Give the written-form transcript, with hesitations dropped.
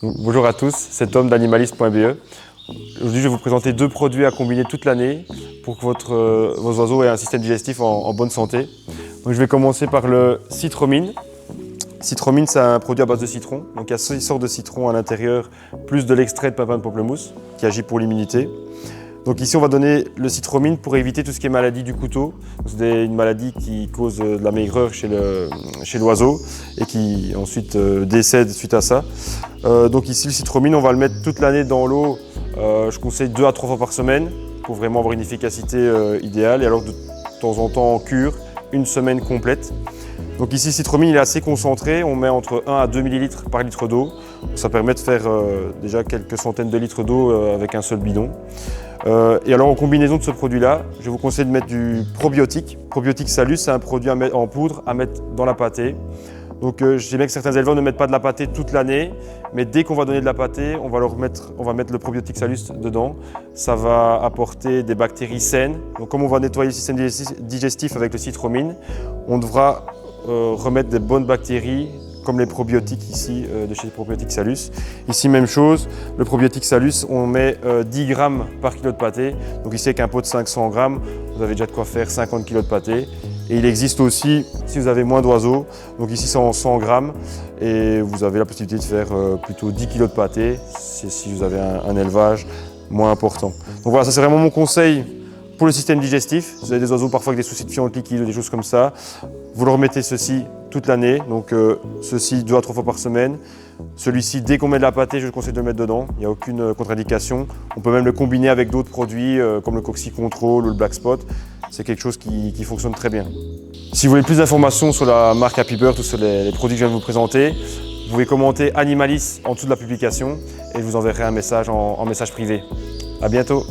Bonjour à tous, c'est Tom d'animaliste.be. Aujourd'hui, je vais vous présenter deux produits à combiner toute l'année pour que vos oiseaux aient un système digestif en bonne santé. Donc, je vais commencer par le Citromine. Citromine, c'est un produit à base de citron. Donc, il y a 6 sortes de citron à l'intérieur, plus de l'extrait de papin de pamplemousse qui agit pour l'immunité. Donc ici, on va donner le Citromine pour éviter tout ce qui est maladie du couteau. C'est une maladie qui cause de la maigreur chez l'oiseau et qui ensuite décède suite à ça. Donc ici, le Citromine, on va le mettre toute l'année dans l'eau. Je conseille 2 à 3 fois par semaine pour vraiment avoir une efficacité idéale. Et alors de temps en temps en cure, une semaine complète. Donc ici, le Citromine, il est assez concentré. On met entre 1 à 2 ml par litre d'eau. Ça permet de faire déjà quelques centaines de litres d'eau avec un seul bidon. Et alors en combinaison de ce produit-là, je vous conseille de mettre du probiotique. Probiotique Salus, c'est un produit en poudre à mettre dans la pâtée. Donc je sais bien que certains éleveurs ne mettent pas de la pâtée toute l'année, mais dès qu'on va donner de la pâtée, on va mettre le probiotique Salus dedans. Ça va apporter des bactéries saines. Donc comme on va nettoyer le système digestif avec le Citromine, on devra remettre des bonnes bactéries comme les probiotiques ici de chez Probiotique Salus. Ici, même chose, le probiotique Salus, on met 10 grammes par kilo de pâté. Donc ici, avec un pot de 500 grammes, vous avez déjà de quoi faire 50 kg de pâté. Et il existe aussi, si vous avez moins d'oiseaux, donc ici c'est en 100 grammes, et vous avez la possibilité de faire plutôt 10 kg de pâté, si vous avez un élevage moins important. Donc voilà, ça c'est vraiment mon conseil pour le système digestif. Si vous avez des oiseaux parfois avec des soucis de fiente liquide ou des choses comme ça, vous leur mettez ceci toute l'année, donc ceci 2 à 3 fois par semaine. Celui-ci, dès qu'on met de la pâtée, je conseille de le mettre dedans, il n'y a aucune contre-indication. On peut même le combiner avec d'autres produits comme le Cocci Control ou le Black Spot. C'est quelque chose qui fonctionne très bien. Si vous voulez plus d'informations sur la marque Happy Bird ou sur les produits que je viens de vous présenter, vous pouvez commenter Animalis en dessous de la publication et je vous enverrai un message en message privé. À bientôt.